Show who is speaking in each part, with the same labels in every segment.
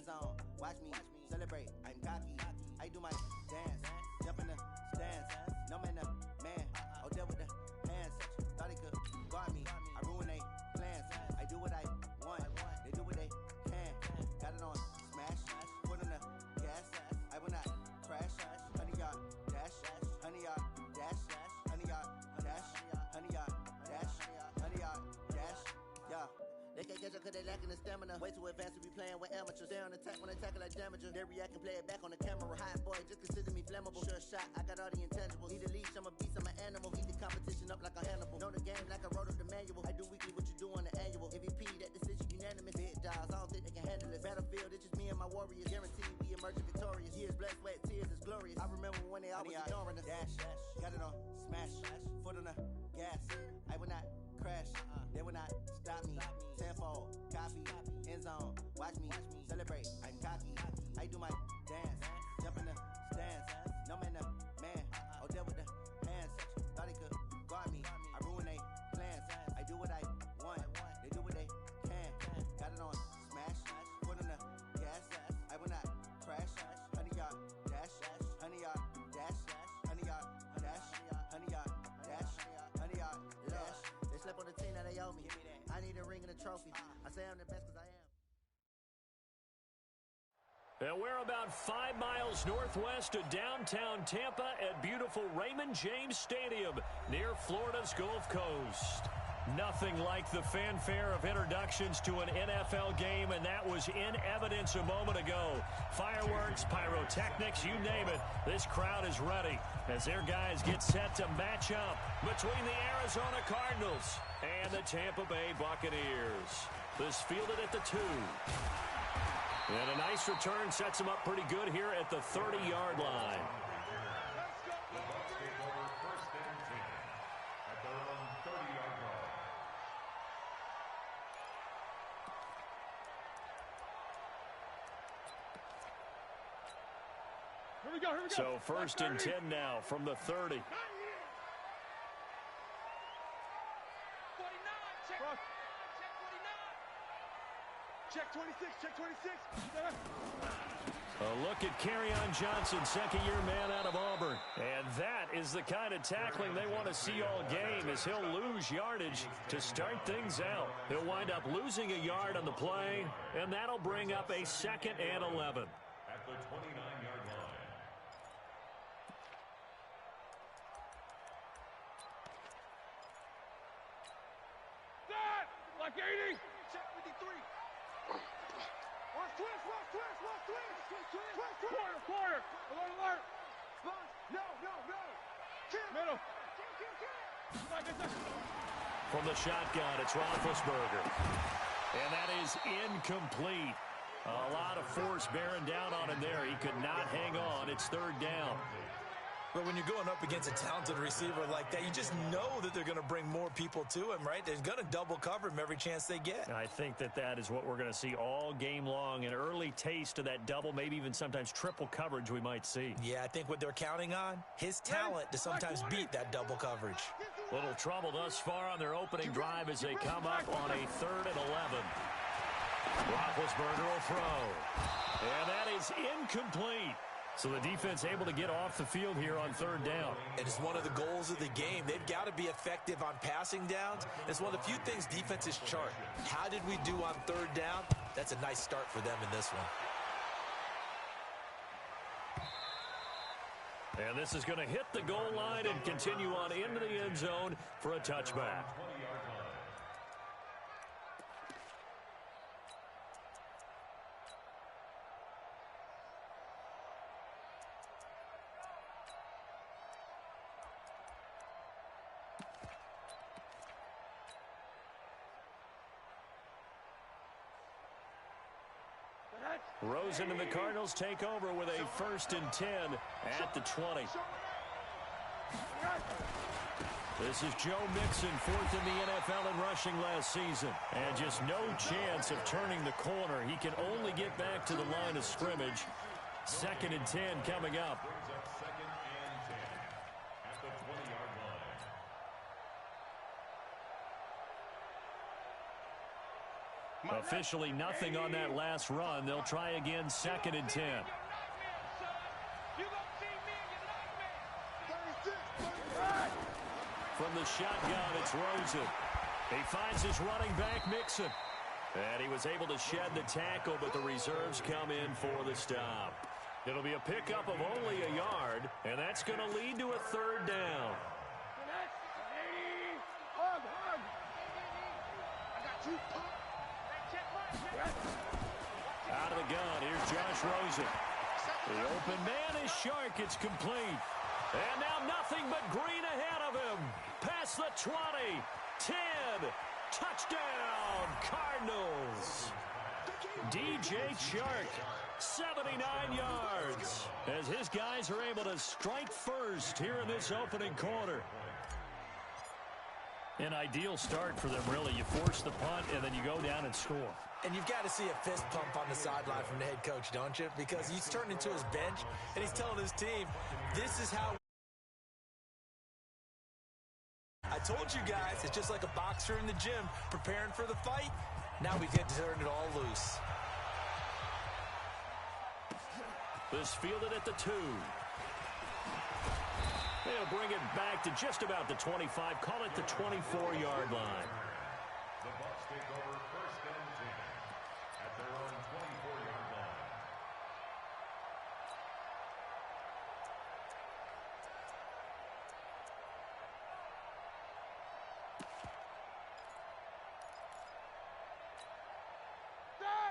Speaker 1: zone, watch me celebrate. I'm cocky. I do my dance, jump in the stands. No man, man. Oh, there with the hands. Thought he could guard me. I ruin they plans. I do what I want. They do what they can. Got it on smash. Put on the gas. I will not crash. 100-yard dash. 100-yard dash. 100-yard dash. 100-yard dash. 100-yard dash. Yeah. They can't catch up cause they lacking the stamina. Way too advanced to be playing with amateurs. Stay on attack when they tackle like damager. They react and play it back on the camera. Hot boy, just consider me flammable. Sure shot, I got all the intangibles. Need a leash, I'm a beast, I'm an animal. Eat the competition up like a Hannibal. Know the game like I wrote up the manual. I do weekly what you do on the annual. MVP, that decision unanimous. Big dogs, I don't think they can handle it. Battlefield, it's just me and my warriors. Guaranteed we emerging victorious. Years, blood, sweat, tears, is glorious. I remember when they always ignoring us. Dash, got it on smash. Foot on the gas. I will not crash. They will not stop me. Tenfold, copy, end zone. Watch me celebrate. I'm cocky. I do my dance, jump in the stands. No man, man. Oh, there with the hands. Thought he could guard me. I ruin they plans. I do what I want. They do what they can. Got it on smash. Put on the gas. I will not crash. 100-yard dash. 100-yard dash. 100-yard dash. 100-yard dash. 100-yard dash. They slept on the team that they owe me. I need a ring and a trophy. I say I'm the best because I am.
Speaker 2: And we're about 5 miles northwest of downtown Tampa at beautiful Raymond James Stadium near Florida's Gulf Coast. Nothing like the fanfare of introductions to an NFL game, and that was in evidence a moment ago. Fireworks, pyrotechnics, you name it. This crowd is ready as their guys get set to match up between the Arizona Cardinals and the Tampa Bay Buccaneers. This fielded at the 2. And a nice return sets them up pretty good here at the 30-yard line.
Speaker 3: The Bucs take over 1st and 10 at their own 30-yard line.
Speaker 4: Here we go.
Speaker 2: So 1st and 10 now from the 30.
Speaker 4: 49, check 49. Check 26, check 26.
Speaker 2: A look at Kerryon Johnson, second-year man out of Auburn. And that is the kind of tackling they want to see all game, as he'll lose yardage to start things out. He'll wind up losing a yard on the play, and that'll bring up a 2nd and 11.
Speaker 3: At the 29-yard line.
Speaker 4: That! Like 80. Check 53. Watch twist. Quarter. Alert. No. Middle.
Speaker 2: From the shotgun, it's Roethlisberger. And that is incomplete. A lot of force bearing down on him there. He could not hang on. It's 3rd down.
Speaker 5: But when you're going up against a talented receiver like that, you just know that they're going to bring more people to him, right? They're going to double cover him every chance they get.
Speaker 2: I think that is what we're going to see all game long. An early taste of that double, maybe even sometimes triple coverage we might see.
Speaker 5: Yeah, I think what they're counting on, his talent to sometimes beat that double coverage.
Speaker 2: Little trouble thus far on their opening drive as they come up on a 3rd and 11. Roethlisberger will throw. And that is incomplete. So the defense able to get off the field here on 3rd down.
Speaker 5: And it's one of the goals of the game. They've got to be effective on passing downs. It's one of the few things defenses chart. How did we do on 3rd down? That's a nice start for them in this one.
Speaker 2: And this is going to hit the goal line and continue on into the end zone for a touchback.
Speaker 3: 20-yard line.
Speaker 2: Rosen and the Cardinals take over with a 1st and 10 at the 20. This is Joe Mixon, 4th in the NFL in rushing last season. And just no chance of turning the corner. He can only get back to the line of scrimmage. 2nd and 10 coming up.
Speaker 3: Brings up 2nd and 10 at the 20-yard line.
Speaker 2: Officially nothing on that last run. They'll try again, 2nd and 10. From the shotgun, it's Rosen. He finds his running back, Mixon. And he was able to shed the tackle, but the reserves come in for the stop. It'll be a pickup of only a yard, and that's going to lead to a 3rd down. Out of the gun, here's Josh Rosen. The open man is Shark. It's complete. And now nothing but green ahead of him. Past the 20, 10, touchdown, Cardinals. DJ Shark, 79 yards, as his guys are able to strike first here in this opening quarter. An ideal start for them, really. You force the punt, and then you go down and score.
Speaker 5: And you've got to see a fist pump on the sideline from the head coach, don't you? Because he's turned into his bench, and he's telling his team, this is how... I told you guys, it's just like a boxer in the gym preparing for the fight. Now we get to turn it all loose.
Speaker 2: This fielded at the 2. They'll bring it back to just about the 25. Call it the 24-yard line.
Speaker 3: The Bucks take over 1st and 10 at their own 24-yard line.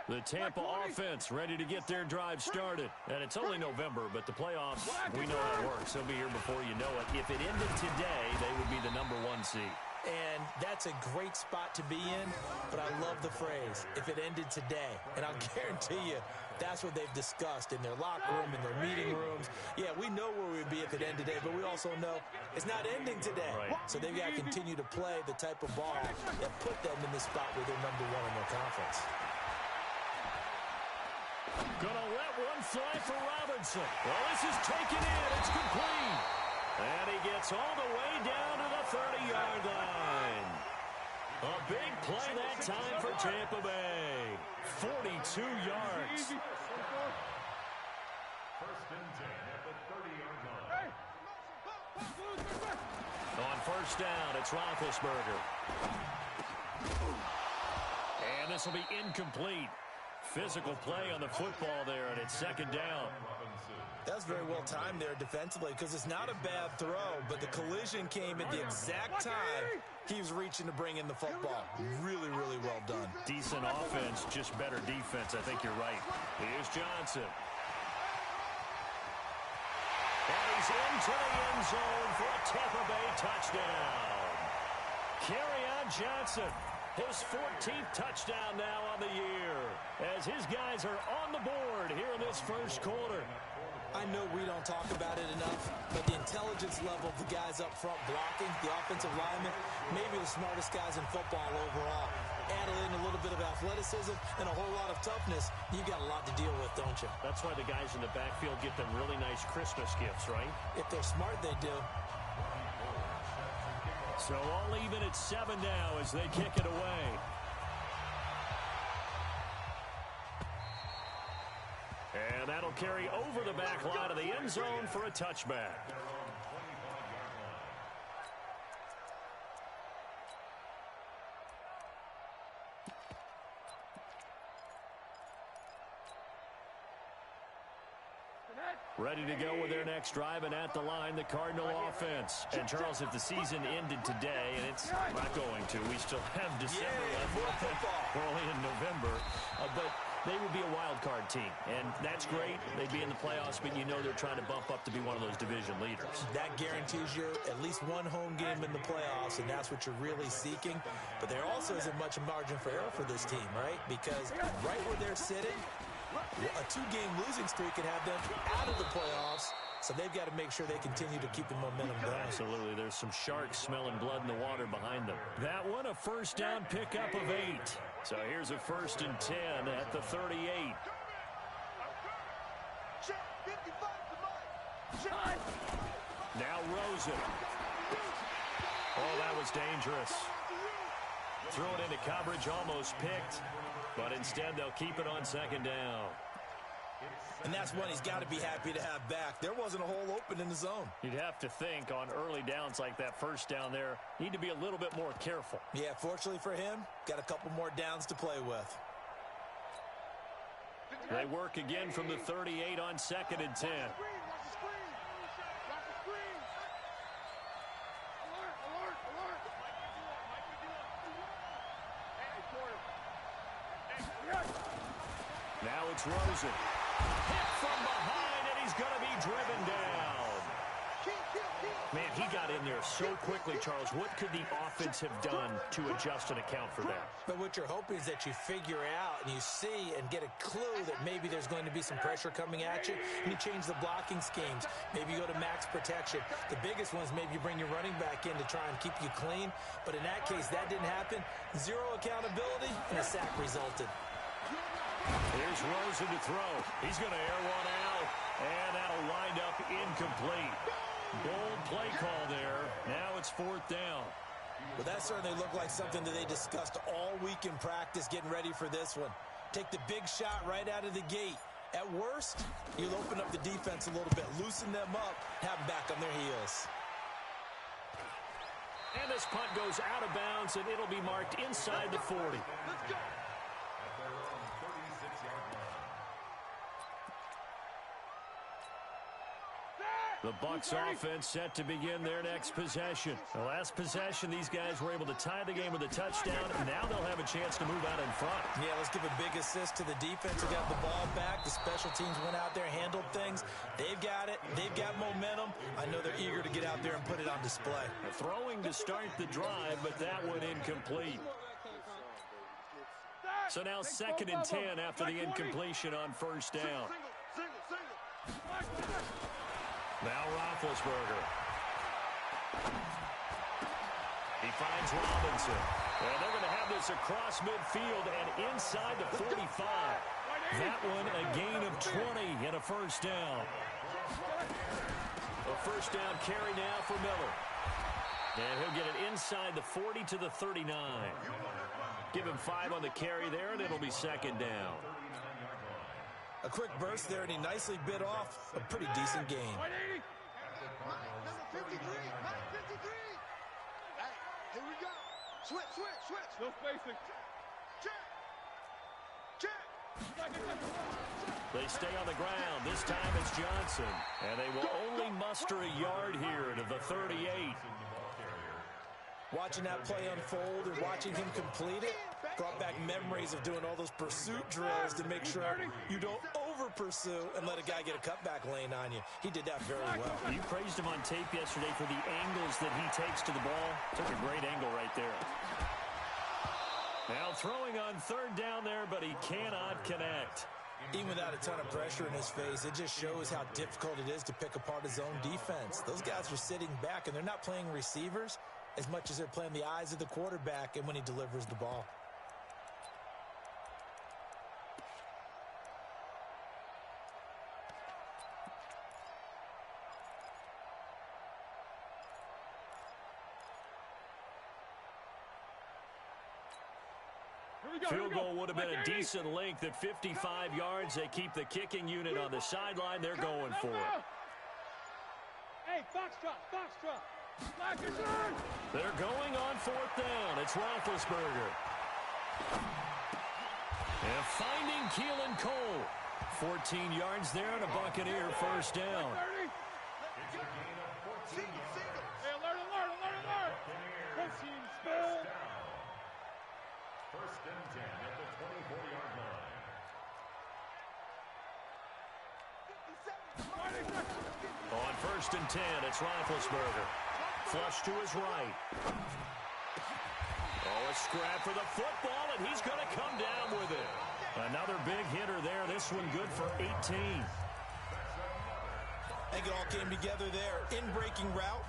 Speaker 2: The Tampa offense ready to get their drive started. And it's only November, but the playoffs, we know how it works. They'll be here before you know it. If it ended today, they would be the #1 seed.
Speaker 5: And that's a great spot to be in, but I love the phrase, if it ended today. And I'll guarantee you, that's what they've discussed in their locker room, in their meeting rooms. Yeah, we know where we'd be if it ended today, but we also know it's not ending today.
Speaker 2: Right.
Speaker 5: So they've got to continue to play the type of ball that put them in the spot where they're #1 in their conference.
Speaker 2: Gonna let one fly for Robinson. Well, this is taken in. It's complete. And he gets all the way down to the 30-yard line. A big play that time for Tampa Bay. 42 yards.
Speaker 3: 1st and 10 at the 30-yard line.
Speaker 2: On 1st down, it's Roethlisberger. And this will be incomplete. Physical play on the football there, and it's 2nd down.
Speaker 5: That's very well timed there defensively because it's not a bad throw, but the collision came at the exact time he was reaching to bring in the football. Really, really well done.
Speaker 2: Decent offense, just better defense. I think you're right. Here's Johnson. And he's into the end zone for a Tampa Bay touchdown. Kerryon Johnson. His 14th touchdown now on the year, as his guys are on the board here in this 1st quarter.
Speaker 5: I know we don't talk about it enough, but the intelligence level of the guys up front blocking, the offensive linemen, maybe the smartest guys in football overall. Add in a little bit of athleticism and a whole lot of toughness, you got a lot to deal with, don't you?
Speaker 2: That's why the guys in the backfield get them really nice Christmas gifts, right?
Speaker 5: If they're smart, they do.
Speaker 2: So all even at 7 now as they kick it away. And that'll carry over the back line of the end zone for a touchback. Ready to go with their next drive, and at the line, the Cardinal offense. And, Charles, if the season ended today, and it's not going to, we still have December left. We're only in November. But they would be a wild card team, and that's great. They'd be in the playoffs, but you know they're trying to bump up to be one of those division leaders.
Speaker 5: That guarantees you at least one home game in the playoffs, and that's what you're really seeking. But there also isn't much margin for error for this team, right? Because right where they're sitting, a 2-game losing streak can have them out of the playoffs, so they've got to make sure they continue to keep the momentum going.
Speaker 2: Absolutely. There's some sharks smelling blood in the water behind them. That one, a 1st down pickup of 8. So here's a 1st and 10 at the 38. Now Rosen. Oh, that was dangerous. Throw it into coverage, almost picked. But instead, they'll keep it on second down.
Speaker 5: And that's one he's got to be happy to have back. There wasn't a hole open in the zone.
Speaker 2: You'd have to think on early downs like that first down there, need to be a little bit more careful.
Speaker 5: Yeah, fortunately for him, got a couple more downs to play with.
Speaker 2: They work again from the 38 on 2nd and 10. Now it's Rosen. Hit from behind, and he's going to be driven down. Man, he got in there so quickly, Charles. What could the offense have done to adjust and account for that?
Speaker 5: But what you're hoping is that you figure out and you see and get a clue that maybe there's going to be some pressure coming at you, and you change the blocking schemes. Maybe you go to max protection. The biggest one is maybe you bring your running back in to try and keep you clean. But in that case, that didn't happen. Zero accountability, and a sack resulted.
Speaker 2: Here's Rosen to throw. He's going to air one out, and that'll wind up incomplete. Bold play call there. Now it's 4th down.
Speaker 5: Well, that certainly looked like something that they discussed all week in practice getting ready for this one. Take the big shot right out of the gate. At worst, you'll open up the defense a little bit, loosen them up, have them back on their heels.
Speaker 2: And this punt goes out of bounds, and it'll be marked inside the 40.
Speaker 3: Let's go. At their own 36-yard line.
Speaker 2: The Bucks offense set to begin their next possession. The last possession, these guys were able to tie the game with a touchdown. Now they'll have a chance to move out in front.
Speaker 5: Yeah, let's give a big assist to the defense who got the ball back. The special teams went out there, handled things. They've got it. They've got momentum. I know they're eager to get out there and put it on display.
Speaker 2: Throwing to start the drive, but that one incomplete. So now 2nd and 10 after the incompletion on 1st down. Now Roethlisberger. He finds Robinson. And they're going to have this across midfield and inside the 45. That one a gain of 20 and a 1st down. A 1st down carry now for Miller. And he'll get it inside the 40 to the 39. Give him 5 on the carry there, and it'll be 2nd down.
Speaker 5: A quick burst there, and he nicely bit off a pretty decent gain.
Speaker 4: Number 53.
Speaker 6: Hey, here we go. Switch.
Speaker 4: No spacing.
Speaker 6: Check.
Speaker 2: They stay on the ground. This time it's Johnson. And they will only muster a yard here to the 38.
Speaker 5: Watching that play unfold and watching him complete it brought back memories of doing all those pursuit drills to make sure you don't over-pursue and let a guy get a cutback lane on you. He did that very well.
Speaker 2: You praised him on tape yesterday for the angles that he takes to the ball. Took a great angle right there. Now throwing on 3rd down there, but he cannot connect.
Speaker 5: Even without a ton of pressure in his face, it just shows how difficult it is to pick apart his own defense. Those guys are sitting back, and they're not playing receivers as much as they're playing the eyes of the quarterback and when he delivers the ball.
Speaker 2: Field goal would have been a decent length at 55 yards. They keep the kicking unit on the sideline. They're going for it.
Speaker 4: Hey, Foxtrot.
Speaker 2: They're going on 4th down. It's Roethlisberger. And finding Keelan Cole. 14 yards there and a Buccaneer 1st down.
Speaker 3: It's a gain of 14 yards.
Speaker 4: Hey, alert. Team spill.
Speaker 3: 1st and 10 at the 24-yard line.
Speaker 2: On 1st and 10, it's Roethlisberger. Flush to his right. Oh, a scrap for the football, and he's going to come down with it. Another big hitter there. This one good for 18.
Speaker 5: I think it all came together there. In-breaking route.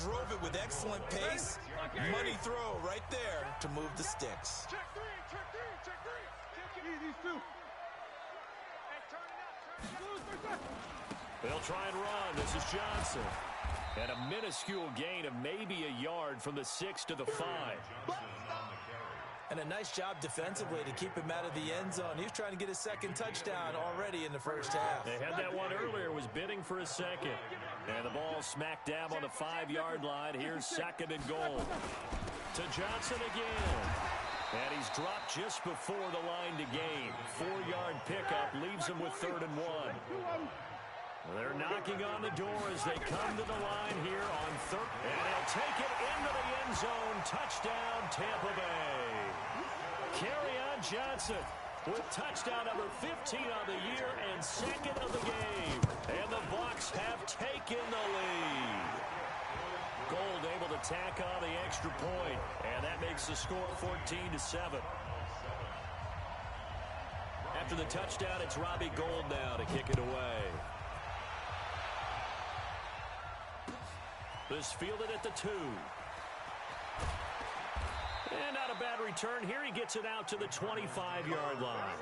Speaker 5: Drove it with excellent pace. Money throw right there to move the sticks.
Speaker 4: Check three. These two.
Speaker 2: They'll try and run. This is Johnson. And a minuscule gain of maybe a yard from the 6 to the 5.
Speaker 3: Johnson on the carry.
Speaker 5: And a nice job defensively to keep him out of the end zone. He was trying to get his second touchdown already in the first half.
Speaker 2: They had that one earlier, was bidding for a second. And the ball smack dab on the 5-yard line. Here's 2nd and goal. To Johnson again. And he's dropped just before the line to gain. 4-yard pickup leaves him with 3rd and 1. They're knocking on the door as they come to the line here on 3rd. And they'll take it into the end zone. Touchdown, Tampa Bay. Kerryon Johnson with touchdown number 15 on the year and 2nd of the game. And the Bucks have taken the lead. Gold able to tack on the extra point. And that makes the score 14-7. After the touchdown, it's Robbie Gould now to kick it away. This fielded at the 2. And not a bad return here. He gets it out to the 25-yard line.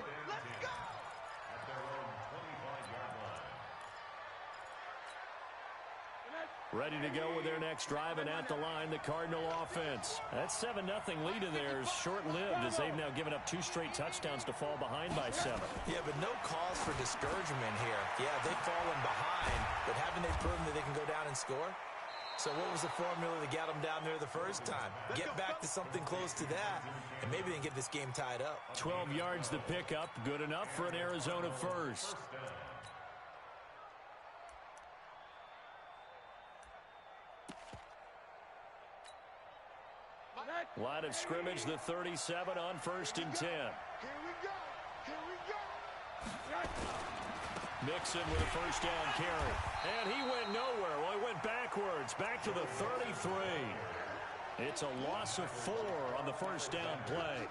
Speaker 2: Ready to go with their next drive, and at the line, the Cardinal offense. That 7-0 lead in there is short-lived as they've now given up 2 straight touchdowns to fall behind by 7.
Speaker 5: Yeah, but no cause for discouragement here. Yeah, they've fallen behind, but haven't they proven that they can go down and score? So what was the formula that got them down there the first time? Get back to something close to that, and maybe they can get this game tied up.
Speaker 2: 12 yards to pick up, good enough for an Arizona first. Line of scrimmage, the 37 on 1st and 10.
Speaker 6: Here we go. Here we go.
Speaker 2: Mixon with a first down carry. And he went nowhere. Well, he went backwards, back to the 33. It's a loss of 4 on the first down play.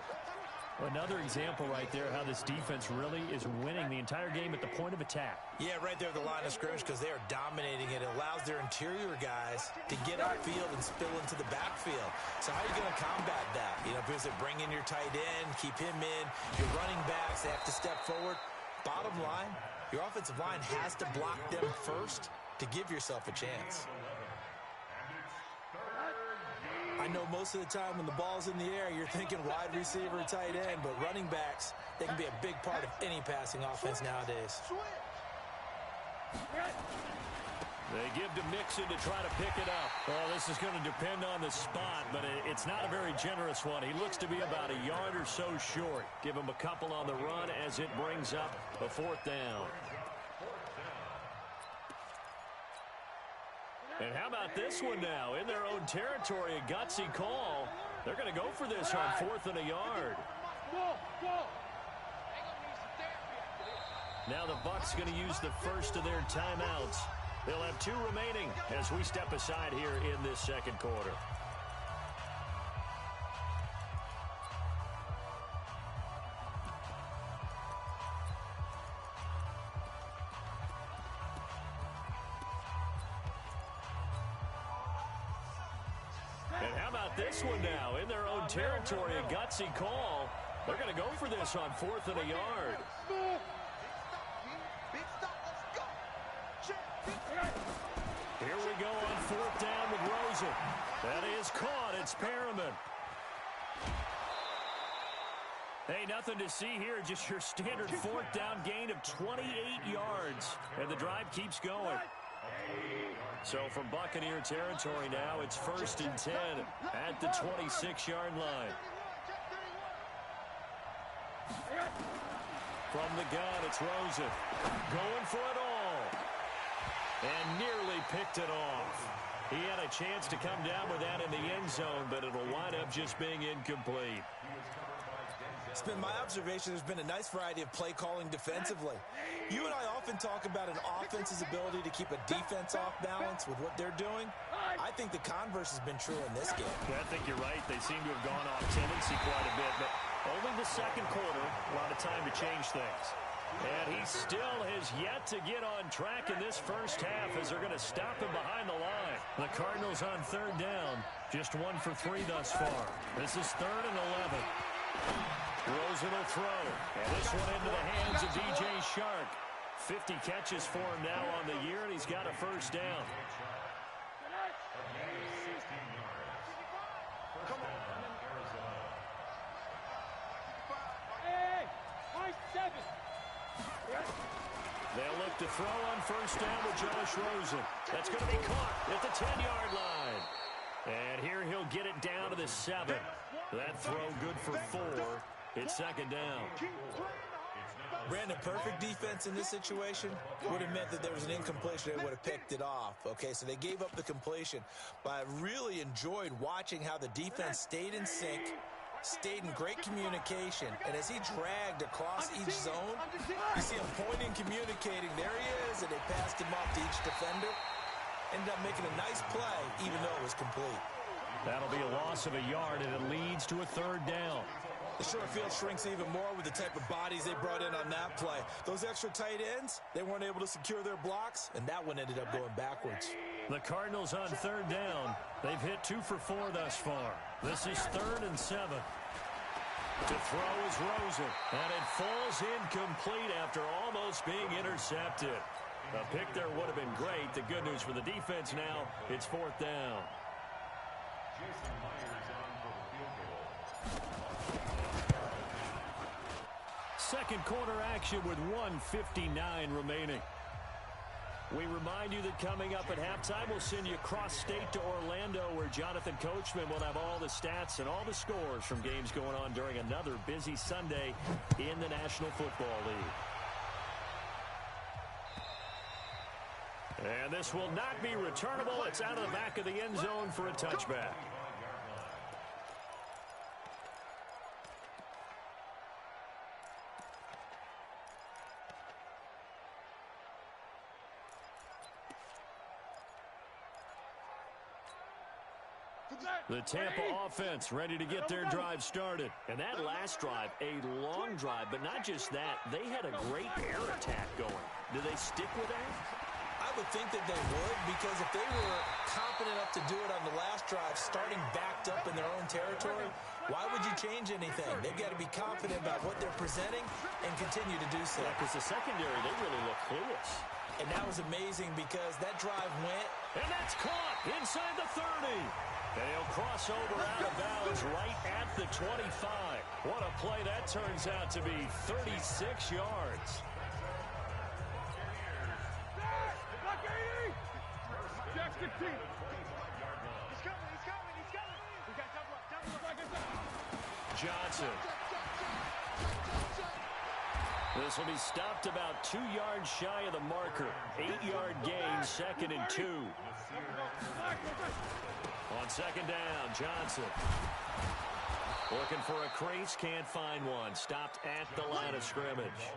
Speaker 2: Another example right there how this defense really is winning the entire game at the point of attack.
Speaker 5: Yeah, right there at the line of scrimmage because they are dominating it. It allows their interior guys to get upfield and spill into the backfield. So how are you going to combat that? You know, because they bring in your tight end, keep him in. Your running backs, they have to step forward. Bottom line, your offensive line has to block them first to give yourself a chance. I know most of the time when the ball's in the air, you're thinking wide receiver, tight end, but running backs, they can be a big part of any passing offense nowadays.
Speaker 2: They give to Mixon to try to pick it up. Well, this is going to depend on the spot, but it's not a very generous one. He looks to be about a yard or so short. Give him a couple on the run as it brings up a 4th down. And how about this one now? In their own territory, a gutsy call. They're going to go for this on 4th and a yard. Now the Bucks going to use the first of their timeouts. They'll have 2 remaining as we step aside here in this second quarter. And how about this one now? In their own territory, a gutsy call. They're going to go for this on 4th and a yard. Here we go on 4th down with Rosen. That is caught. It's Perriman. Hey, nothing to see here. Just your standard 4th down gain of 28 yards. And the drive keeps going. So from Buccaneer territory now, it's 1st and 10 at the 26-yard line. From the gun, it's Rosen. Going for it all. And nearly picked it off. He had a chance to come down with that in the end zone, but it'll wind up just being incomplete.
Speaker 5: It's been my observation there's been a nice variety of play calling defensively. You and I often talk about an offense's ability to keep a defense off balance with what they're doing. I think the converse has been true in this game.
Speaker 2: I think you're right. They seem to have gone off tendency quite a bit, but only the second quarter, a lot of time to change things. And he still has yet to get on track in this first half as they're going to stop him behind the line. The Cardinals on 3rd down, just 1 for 3 thus far. This is 3rd and 11. Rosen will throw. And this one into the hands of DJ Shark. 50 catches for him now on the year, and he's got a first down. They'll look to throw on first down with Josh Rosen. That's going to be caught at the 10-yard line. And here he'll get it down to the 7. That throw good for 4. It's second down.
Speaker 5: Brandon, perfect defense in this situation would have meant that there was an incompletion. They would have picked it off. Okay, so they gave up the completion. But I really enjoyed watching how the defense stayed in sync, stayed in great communication, and as he dragged across each zone, you see him pointing, communicating. There he is, and they passed him off to each defender. Ended up making a nice play, even though it was complete.
Speaker 2: That'll be a loss of a yard, and it leads to a third down.
Speaker 5: The short field shrinks even more with the type of bodies they brought in on that play. Those extra tight ends, they weren't able to secure their blocks, and that one ended up going backwards.
Speaker 2: The Cardinals on third down. They've hit 2 for 4 thus far. This is 3rd and 7. To throw is Rosen, and it falls incomplete after almost being intercepted. A pick there would have been great. The good news for the defense now, it's 4th down. Second quarter action with 1:59 remaining. We remind you that coming up at halftime, we'll send you cross-state to Orlando, where Jonathan Coachman will have all the stats and all the scores from games going on during another busy Sunday in the National Football League. And this will not be returnable. It's out of the back of the end zone for a touchback. The Tampa offense ready to get their drive started. And that last drive, a long drive, but not just that. They had a great air attack going. Do they stick with that?
Speaker 5: I would think that they would, because if they were confident enough to do it on the last drive, starting backed up in their own territory, why would you change anything? They've got to be confident about what they're presenting and continue to do so.
Speaker 2: Because the secondary, they really look clueless.
Speaker 5: And that was amazing because that drive went.
Speaker 2: And that's caught inside the 30. They'll cross over out of bounds right at the 25. What a play that turns out to be, 36 yards.
Speaker 4: Jackson team. He's coming. We got double up. Johnson.
Speaker 2: This will be stopped about 2 yards shy of the marker. 8-yard gain, 2nd and 2. On second down, Johnson. Looking for a crease, can't find one. Stopped at the line of scrimmage.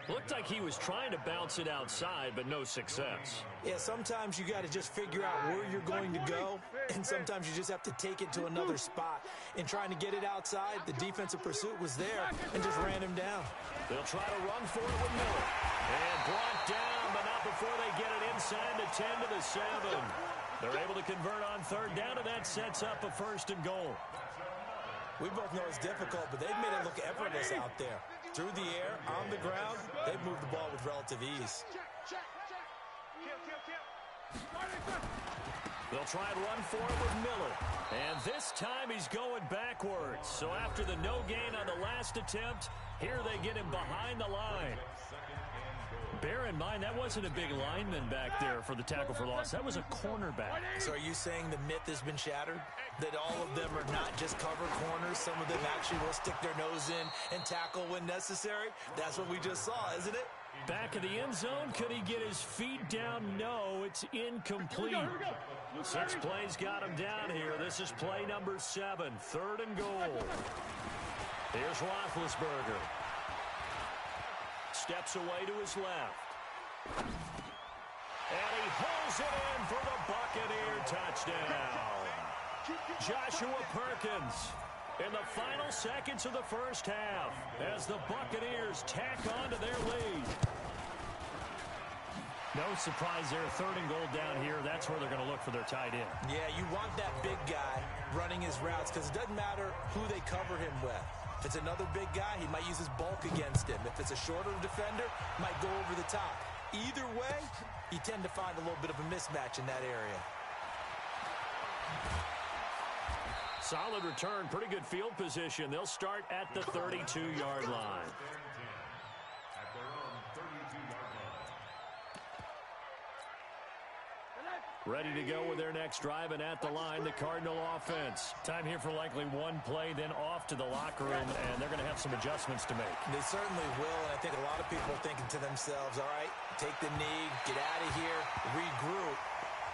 Speaker 2: Looked like he was trying to bounce it outside, but no success.
Speaker 5: Yeah, sometimes you got to just figure out where you're going to go, and sometimes you just have to take it to another spot. In trying to get it outside, the defensive pursuit was there and just ran him down.
Speaker 2: They'll try to run for it with Miller. And brought down, but not before they get it inside the 10 to the 7. They're able to convert on third down, and that sets up a 1st and goal.
Speaker 5: We both know it's difficult, but they've made it look effortless out there. Through the air, on the ground, they've moved the ball with relative ease.
Speaker 2: They'll try and run for it with Miller. And this time he's going backwards. So after the no gain on the last attempt, here they get him behind the line. Bear in mind, that wasn't a big lineman back there for the tackle for loss. That was a cornerback.
Speaker 5: So are you saying the myth has been shattered? That all of them are not just cover corners? Some of them actually will stick their nose in and tackle when necessary? That's what we just saw, isn't it?
Speaker 2: Back of the end zone. Could he get his feet down? No, it's incomplete. 6 plays got him down here. This is play number 7. 3rd and goal. Here's Roethlisberger. Steps away to his left. And he holds it in for the Buccaneer touchdown. Joshua Perkins in the final seconds of the first half as the Buccaneers tack on to their lead. No surprise there. 3rd and goal down here. That's where they're going to look for their tight end.
Speaker 5: Yeah, you want that big guy running his routes because it doesn't matter who they cover him with. If it's another big guy, he might use his bulk against him. If it's a shorter defender, might go over the top. Either way, you tend to find a little bit of a mismatch in that area.
Speaker 2: Solid return, pretty good field position. They'll start at the 32-yard line.
Speaker 3: At their own 32-yard line.
Speaker 2: Ready to go with their next drive, and at the line, the Cardinal offense. Time here for likely one play, then off to the locker room, and they're going to have some adjustments to make.
Speaker 5: They certainly will, and I think a lot of people are thinking to themselves, all right, take the knee, get out of here, regroup.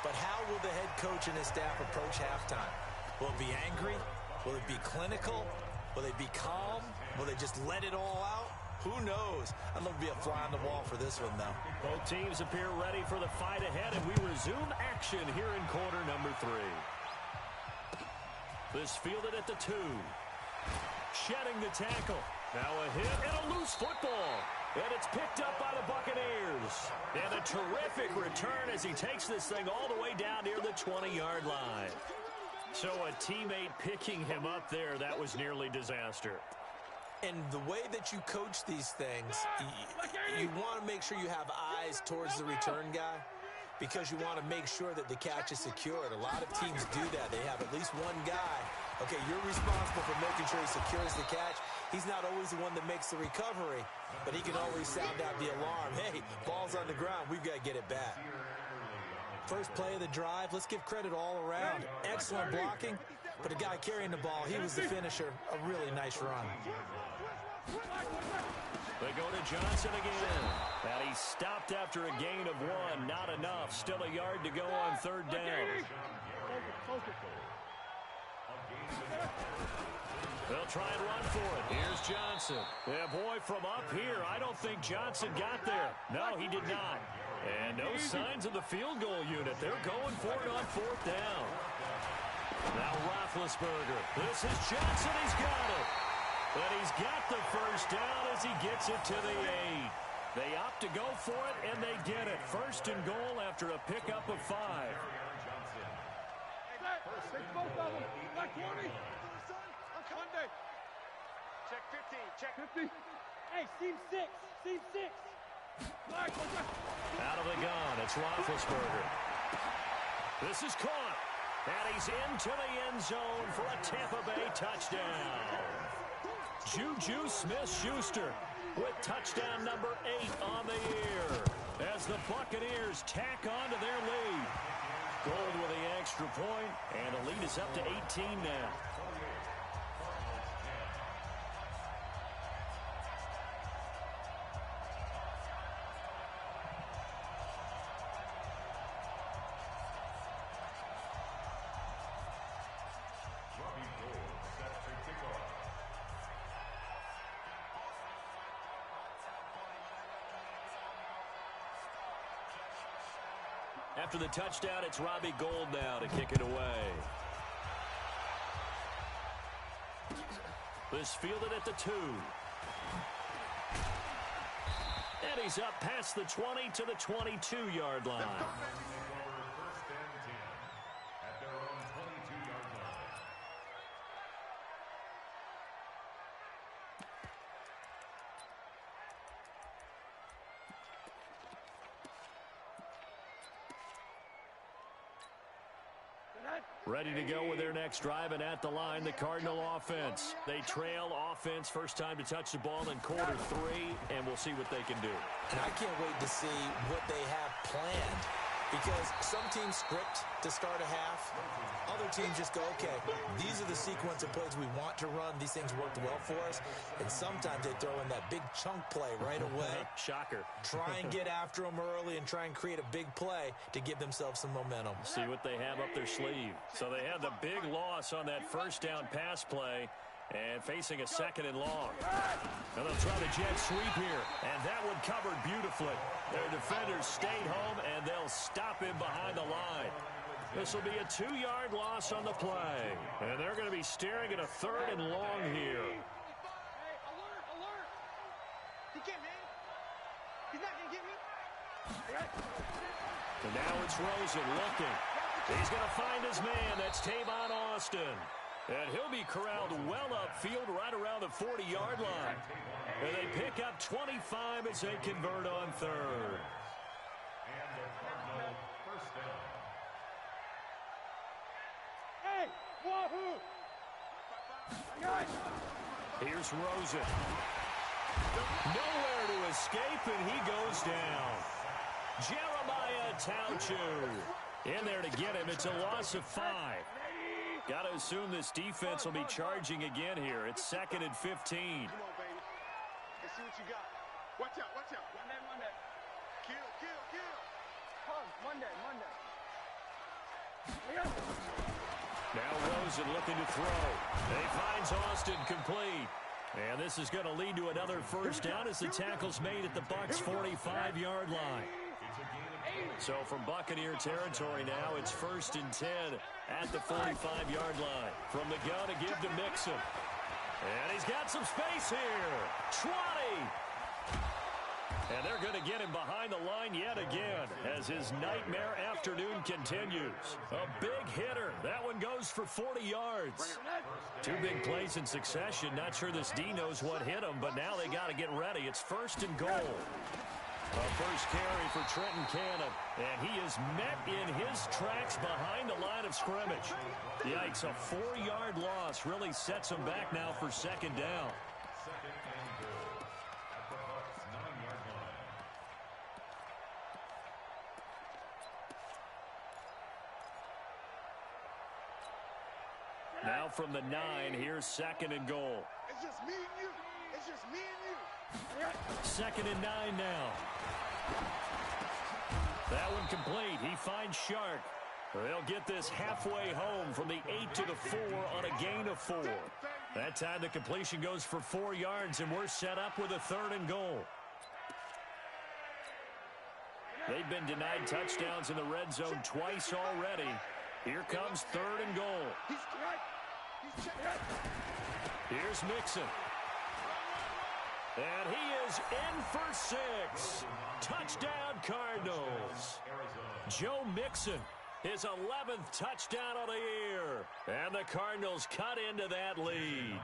Speaker 5: But how will the head coach and his staff approach halftime? Will it be angry? Will it be clinical? Will they be calm? Will they just let it all out? Who knows? I'd love to be a fly on the wall for this one, though.
Speaker 2: Both teams appear ready for the fight ahead, and we resume action here in quarter number 3. This fielded at the 2. Shedding the tackle. Now a hit and a loose football. And it's picked up by the Buccaneers. And a terrific return as he takes this thing all the way down near the 20-yard line. So a teammate picking him up there, that was nearly disaster.
Speaker 5: And the way that you coach these things, you want to make sure you have eyes towards the return guy because you want to make sure that the catch is secured. A lot of teams do that. They have at least one guy. Okay, you're responsible for making sure he secures the catch. He's not always the one that makes the recovery, but he can always sound out the alarm. Hey, ball's on the ground. We've got to get it back. First play of the drive, let's give credit all around. Excellent blocking, but the guy carrying the ball, he was the finisher. A really nice run.
Speaker 2: They go to Johnson again. And he stopped after a gain of 1. Not enough. Still a yard to go on third down. They'll try and run for it. Here's Johnson. Yeah, boy, from up here, I don't think Johnson got there. No, he did not. And no signs of the field goal unit. They're going for it on fourth down. Now Roethlisberger. This is Johnson. He's got it. But he's got the first down as he gets it to the 8. They opt to go for it, and they get it. First and goal after a pickup of 5.
Speaker 6: Take both of them. Like 20. Monday. Check 15. Check 50. Hey, seam 6. Seam 6.
Speaker 2: Out of the gun, it's Roethlisberger. This is caught. And he's into the end zone for a Tampa Bay touchdown. Juju Smith-Schuster with touchdown number 8 on the year as the Buccaneers tack on to their lead. Gold with the extra point, and the lead is up to 18 now. After the touchdown, it's Robbie Gould now to kick it away. This fielded at the 2. And he's up past the 20 to the 22-yard line.
Speaker 3: First and 10 at their own 22-yard line.
Speaker 2: Ready to go with their next drive, and at the line, the Cardinal offense. They trail offense, first time to touch the ball in quarter 3, and we'll see what they can do.
Speaker 5: And I can't wait to see what they have planned, because some teams script to start a half. Other teams just go, okay, these are the sequence of plays we want to run. These things worked well for us. And sometimes they throw in that big chunk play right away.
Speaker 2: Shocker.
Speaker 5: Try and get after them early and try and create a big play to give themselves some momentum.
Speaker 2: See what they have up their sleeve. So they had the big loss on that first down pass play and facing a second and long. Now they'll try the jet sweep here, and that one covered beautifully. Their defenders stayed home, and they'll stop him behind the line. This will be a 2-yard loss on the play, and they're going to be staring at a third and long here.
Speaker 6: Hey, alert, alert. He can't, man. He's not going to get me.
Speaker 2: And now it's Rosen looking. He's going to find his man. That's Tavon Austin. And he'll be corralled well upfield right around the 40-yard line. And they pick up 25 as they convert on third.
Speaker 3: And the Cardinal first down.
Speaker 6: Hey, wahoo.
Speaker 2: Here's Rosen. Nowhere to escape, and he goes down. Jeremiah Tauchu in there to get him. It's a loss of 5. Got to assume this defense will be charging again here. It's 2nd and 15.
Speaker 4: Come on, baby. Let's see what you got. Watch out, watch out. Monday. Kill.
Speaker 6: Monday.
Speaker 2: Now Rosen looking to throw. He finds Austin complete. And this is going to lead to another first down as the tackle's made at the Bucks' 45-yard line. So from Buccaneer territory now, it's 1st and 10 at the 45-yard line. From the gun to give to Mixon. And he's got some space here. 20. And they're going to get him behind the line yet again as his nightmare afternoon continues. A big hitter. That one goes for 40 yards. 2 big plays in succession. Not sure this D knows what hit him, but now they got to get ready. It's 1st and goal. A first carry for Trenton Cannon, and he is met in his tracks behind the line of scrimmage. Yikes, a 4-yard loss really sets him back now for 2nd down.
Speaker 3: 2nd and goal at the Bucks' 9-yard line.
Speaker 2: Now from the 9, here's 2nd and goal.
Speaker 4: It's just me and you.
Speaker 2: 2nd and 9 now. That one complete. He finds Shark. They'll get this halfway home from the 8 to the 4 on a gain of 4. That time the completion goes for 4 yards, and we're set up with a 3rd and goal. They've been denied touchdowns in the red zone twice already. Here comes 3rd and goal. Here's Mixon. And he is in for 6. Touchdown, Cardinals. Joe Mixon, his 11th touchdown of the year. And the Cardinals cut into that lead.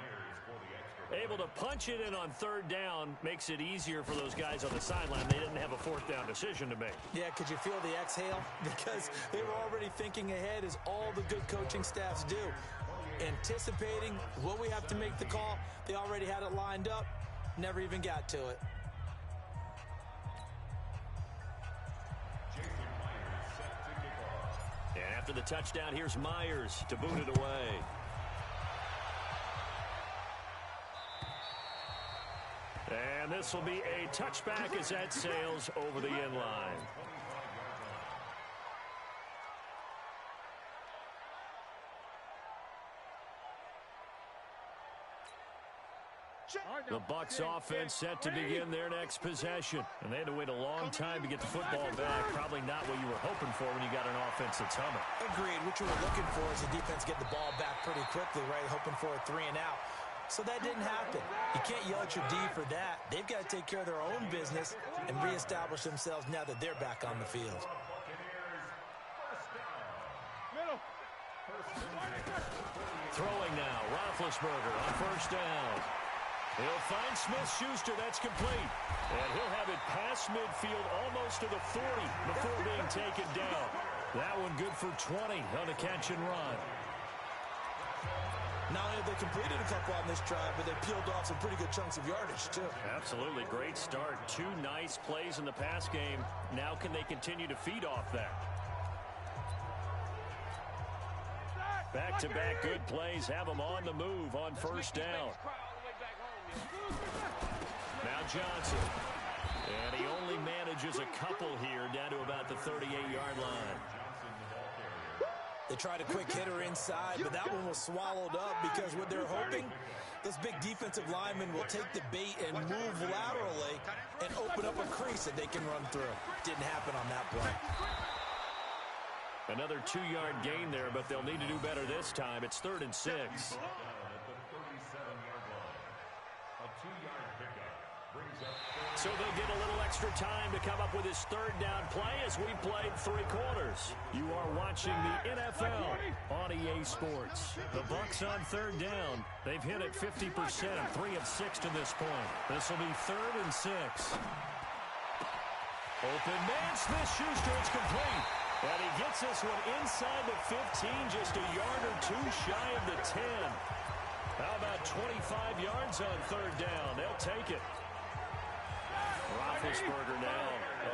Speaker 2: Able to punch it in on 3rd down makes it easier for those guys on the sideline. They didn't have a 4th down decision to make.
Speaker 5: Yeah, could you feel the exhale? Because they were already thinking ahead, as all the good coaching staffs do. Anticipating, will we have to make the call? They already had it lined up. Never even got to it.
Speaker 2: And after the touchdown, here's Myers to boot it away. And this will be a touchback as that sails over the end line. The Bucks offense set to begin their next possession. And they had to wait a long time to get the football back. Probably not what you were hoping for when you got an offense that's humming.
Speaker 5: Agreed. What you were looking for is the defense get the ball back pretty quickly, right? Hoping for a 3 and out. So that didn't happen. You can't yell at your D for that. They've got to take care of their own business and reestablish themselves now that they're back on the field.
Speaker 2: Throwing now, Roethlisberger on 1st down. He'll find Smith-Schuster. That's complete. And he'll have it past midfield almost to the 40 before being taken down. That one good for 20 on a catch and run.
Speaker 5: Not only have they completed a couple on this drive, but they peeled off some pretty good chunks of yardage, too.
Speaker 2: Absolutely. Great start. 2 nice plays in the pass game. Now can they continue to feed off that? Back-to-back good plays have them on the move on 1st down. Now Johnson. And he only manages a couple here down to about the 38-yard line.
Speaker 5: They tried a quick hitter inside, but that one was swallowed up because what they're hoping, those big defensive linemen will take the bait and move laterally and open up a crease that they can run through. Didn't happen on that play.
Speaker 2: Another 2-yard gain there, but they'll need to do better this time. It's 3rd and 6. So they'll get a little extra time to come up with his 3rd down play as we played 3 quarters. You are watching the NFL on EA Sports. The Bucks on 3rd down. They've hit it 50%, 3 of 6 to this point. This will be 3rd and 6. Open man, Smith-Schuster, it's complete. And he gets this one inside the 15, just a yard or 2 shy of the 10. How about 25 yards on third down? They'll take it. Roethlisberger now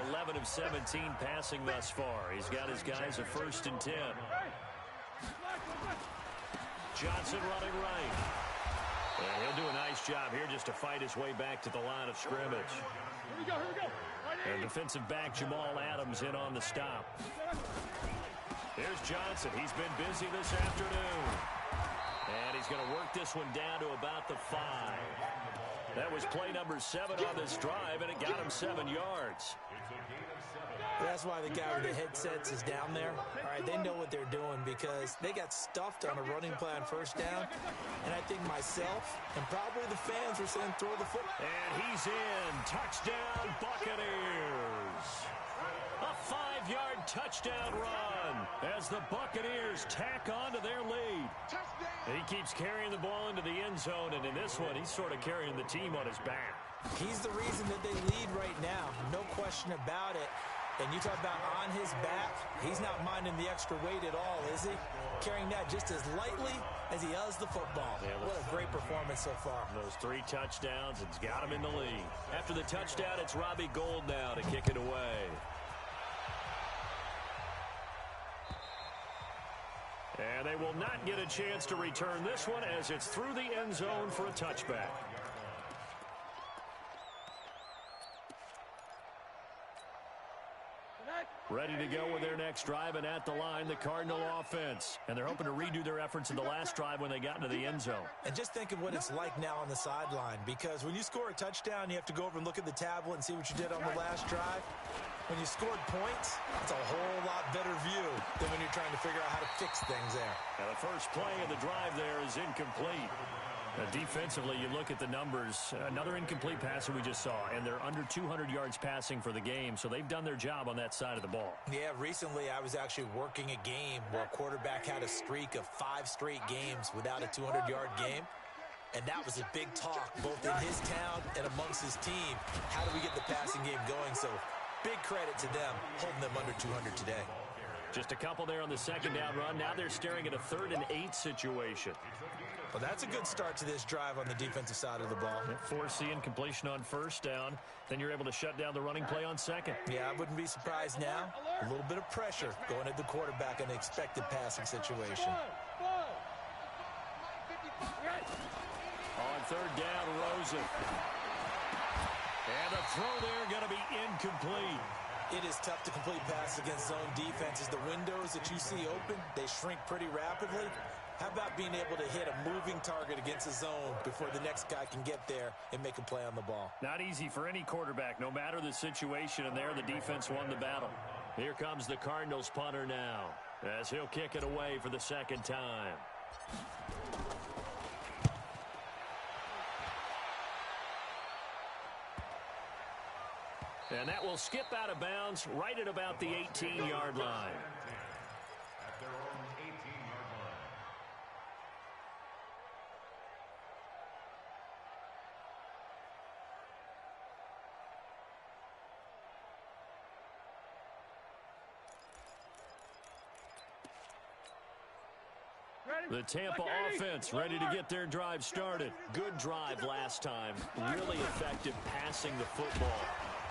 Speaker 2: 11 of 17 passing thus far. He's got his guys a 1st and 10. Johnson running right. And he'll do a nice job here just to fight his way back to the line of scrimmage.
Speaker 6: Here we go, here we go.
Speaker 2: And defensive back Jamal Adams in on the stop. Here's Johnson. He's been busy this afternoon. And he's going to work this one down to about the 5. That was play number 7 on this drive, and it got him 7 yards.
Speaker 5: That's why the guy with the headsets is down there. All right, they know what they're doing because they got stuffed on a running play on 1st down. And I think myself and probably the fans were saying throw the football.
Speaker 2: And he's in. Touchdown, Buccaneers. A 5-yard touchdown run as the Buccaneers tack on to their lead. He keeps carrying the ball into the end zone, and in this one, he's sort of carrying the team on his back.
Speaker 5: He's the reason that they lead right now. No question about it. And you talk about on his back, he's not minding the extra weight at all, is he? Carrying that just as lightly as he does the football. Yeah, what a great performance so far.
Speaker 2: Those 3 touchdowns, it's got him in the lead. After the touchdown, it's Robbie Gould now to kick it away. And they will not get a chance to return this one as it's through the end zone for a touchback. Ready to go with their next drive, and at the line, the Cardinal offense. And they're hoping to redo their efforts in the last drive when they got into the end zone.
Speaker 5: And just think of what it's like now on the sideline, because when you score a touchdown, you have to go over and look at the tablet and see what you did on the last drive. When you scored points, it's a whole lot better view than when you're trying to figure out how to fix things there.
Speaker 2: Now the first play of the drive there is incomplete. Defensively, you look at the numbers. Another incomplete pass that we just saw, and they're under 200 yards passing for the game, so they've done their job on that side of the ball.
Speaker 5: Yeah, recently I was actually working a game where a quarterback had a streak of 5 straight games without a 200-yard game, and that was a big talk, both in his town and amongst his team. How do we get the passing game going? So big credit to them, holding them under 200 today.
Speaker 2: Just a couple there on the second down run. Now they're staring at a 3rd and 8 situation.
Speaker 5: Well, that's a good start to this drive on the defensive side of the ball.
Speaker 2: Force the incompletion on 1st down. Then you're able to shut down the running play on 2nd.
Speaker 5: Yeah, I wouldn't be surprised now. A little bit of pressure going at the quarterback in an expected passing situation.
Speaker 2: On 3rd down, Rosen. And the throw there going to be incomplete.
Speaker 5: It is tough to complete passes against zone defenses. The windows that you see open, they shrink pretty rapidly. How about being able to hit a moving target against a zone before the next guy can get there and make a play on the ball?
Speaker 2: Not easy for any quarterback, no matter the situation, and there the defense won the battle. Here comes the Cardinals punter now, as he'll kick it away for the 2nd time. And that will skip out of bounds right at about the 18-yard line.
Speaker 3: At their own 18-yard line.
Speaker 2: The Tampa offense ready to get their drive started. Good drive last time. Really effective passing the football.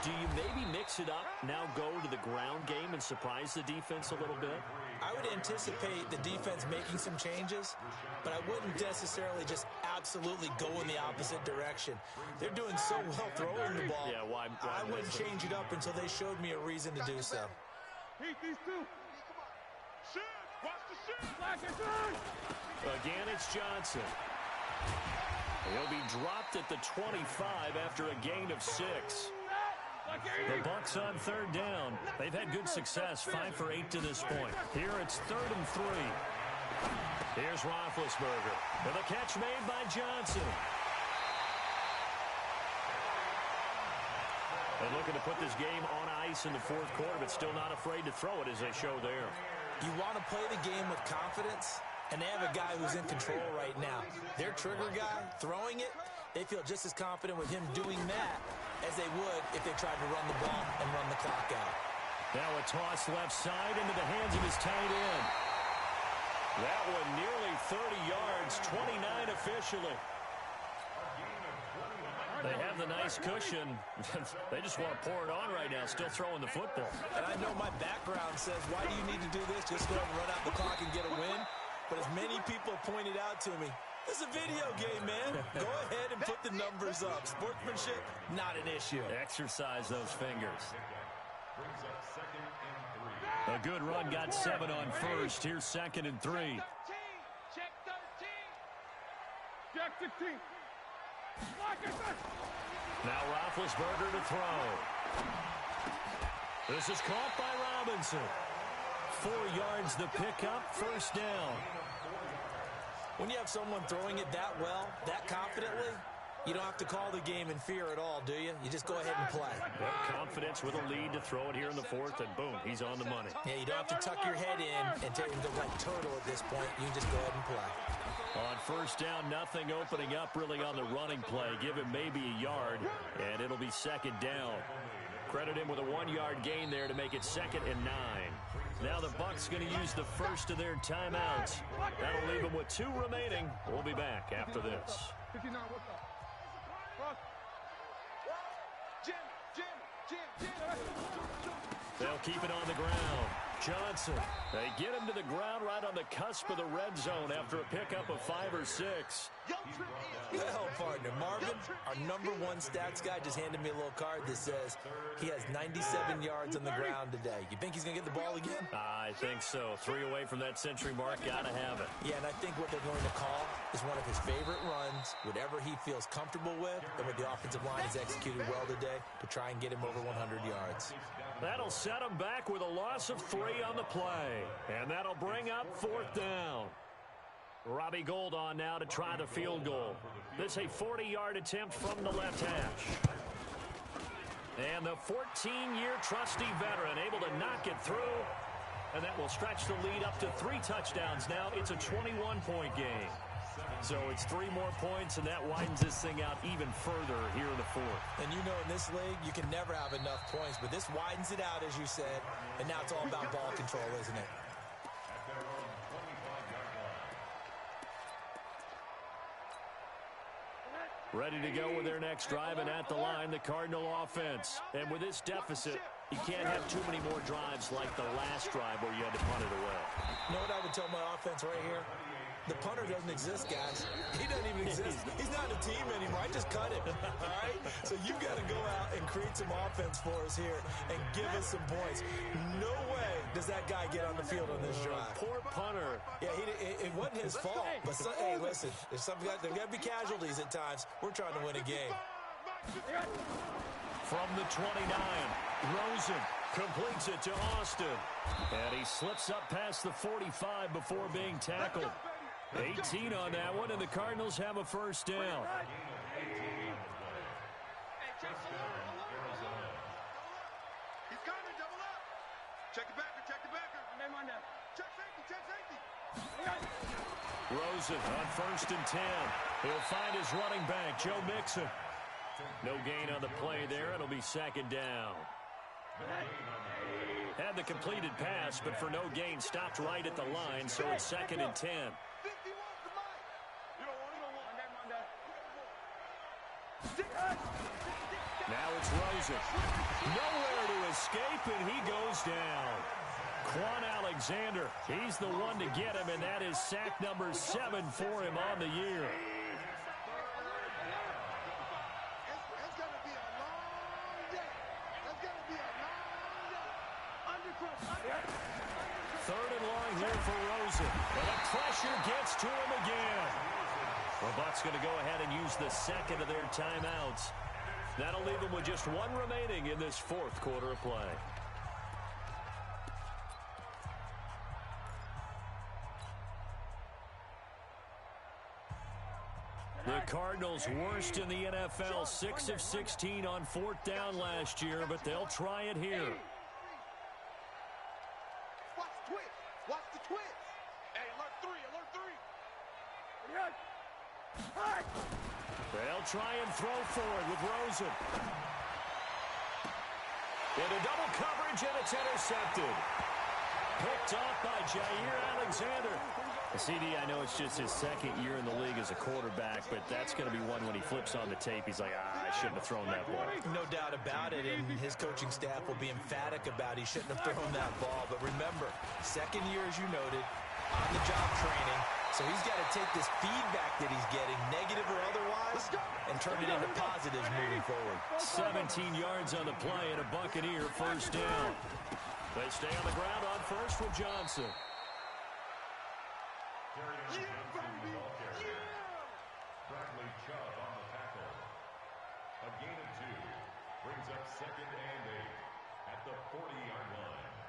Speaker 2: Do you maybe mix it up, now go to the ground game and surprise the defense a little bit?
Speaker 5: I would anticipate the defense making some changes, but I wouldn't necessarily just absolutely go in the opposite direction. They're doing so well throwing the ball.
Speaker 2: Yeah, why
Speaker 5: I wouldn't change it up until they showed me a reason to do so.
Speaker 6: Heat these two. Shoot! Watch the shoot! Black and turn!
Speaker 2: Again, it's Johnson. He'll be dropped at the 25 after a gain of 6. The Bucks on 3rd down. They've had good success, 5 for 8 to this point. Here it's 3rd and 3. Here's Roethlisberger. And the catch made by Johnson. And looking to put this game on ice in the 4th quarter, but still not afraid to throw it as they show there.
Speaker 5: You want to play the game with confidence, and they have a guy who's in control right now. Their trigger guy, throwing it, they feel just as confident with him doing that as they would if they tried to run the ball and run the clock out.
Speaker 2: Now a toss left side into the hands of his tight end. That one nearly 30 yards, 29 officially. They have the nice cushion. They just want to pour it on right now, still throwing the football.
Speaker 5: And I know my background says, why do you need to do this? Just go ahead and run out the clock and get a win. But as many people pointed out to me, this is a video game, man. Go ahead and put the numbers up. Sportsmanship, not an issue.
Speaker 2: Exercise those fingers. A good run, got 7 on first. Here's 2nd and 3.
Speaker 6: Check 13. Check 15.
Speaker 2: Now Roethlisberger to throw. This is caught by Robinson. 4 yards the pickup, first down.
Speaker 5: When you have someone throwing it that well, that confidently, you don't have to call the game in fear at all, do you? You just go ahead and play.
Speaker 2: Well, confidence with a lead to throw it here in the 4th, and boom, he's on the money.
Speaker 5: Yeah, you don't have to tuck your head in and take him to like turtle at this point. You can just go ahead and play.
Speaker 2: On first down, nothing opening up really on the running play. Give him maybe a yard, and it'll be 2nd down. Credit him with a 1-yard gain there to make it 2nd and 9. Now the Bucks going to use the first of their timeouts. That'll leave them with 2 remaining. We'll be back after this.
Speaker 6: 59, what's up? Jim.
Speaker 2: They'll keep it on the ground. Johnson, they get him to the ground right on the cusp of the red zone after a pickup of 5 or 6.
Speaker 5: Well, partner, Marvin, our #1 stats guy, just handed me a little card that says he has 97 yards on the ground today. You think he's going to get the ball again?
Speaker 2: I think so. 3 away from that century mark. Got to have it.
Speaker 5: Yeah, and I think what they're going to call is one of his favorite runs, whatever he feels comfortable with, and what the offensive line has executed well today to try and get him over 100 yards.
Speaker 2: That'll set him back with a loss of 3 on the play. And that'll bring up 4th down. Robbie Gould on now to try the field goal. This a 40-yard attempt from the left hash. And the 14-year trusty veteran able to knock it through. And that will stretch the lead up to 3 touchdowns now. It's a 21-point game. So it's 3 more points, and that widens this thing out even further here in the 4th.
Speaker 5: And you know in this league, you can never have enough points, but this widens it out, as you said, and now it's all about ball control, isn't it?
Speaker 2: Ready to go with their next drive, and at the line, the Cardinal offense. And with this deficit, you can't have too many more drives like the last drive where you had to punt it away.
Speaker 5: You know what I would tell my offense right here? The punter doesn't exist, guys. He doesn't even exist. He's not a team anymore. I just cut him, all right? So you've got to go out and create some offense for us here and give us some points. No way does that guy get on the field on this drive.
Speaker 2: Poor punter.
Speaker 5: Yeah, it wasn't his fault. But, hey, listen, there's got to be casualties at times. We're trying to win a game.
Speaker 2: From the 29, Rosen completes it to Austin. And he slips up past the 45 before being tackled. 18 on that one, and the Cardinals have a first down.
Speaker 4: He's coming, double up. Check the backer. Check safety.
Speaker 2: Rosen on 1st and 10. He'll find his running back, Joe Mixon. No gain on the play there. It'll be 2nd down. Had the completed pass, but for no gain, stopped right at the line, so it's 2nd and 10. Now it's Rosen. Nowhere to escape, and he goes down. Quan Alexander, he's the one to get him, and that is sack number 7 for him on the year.
Speaker 4: It's going to be a long day. It's going to be a long day.
Speaker 2: 3rd and long here for Rosen. And the pressure gets to him again. The Bucks going to go ahead and use the 2nd of their timeouts. That'll leave them with just 1 remaining in this 4th quarter of play. The Cardinals worst in the NFL, 6 of 16 on 4th down last year, but they'll try it here.
Speaker 4: Watch the twist. Hey, alert 3.
Speaker 2: They'll try and throw forward with Rosen. Into double coverage, and it's intercepted. Picked off by Jair Alexander. CD, I know it's just his second year in the league as a quarterback, but that's going to be one when he flips on the tape. He's like, I shouldn't have thrown that ball.
Speaker 5: No doubt about it, and his coaching staff will be emphatic about he shouldn't have thrown that ball. But remember, second year, as you noted, on-the-job training. So he's got to take this feedback that he's getting, negative or otherwise, and turn it into positives moving forward.
Speaker 2: 17 yards on the play and a Buccaneer first down. They stay on the ground on first with Johnson.
Speaker 3: Bradley Chubb on the tackle. A gain of 2 brings up 2nd and 8 at the 40-yard line.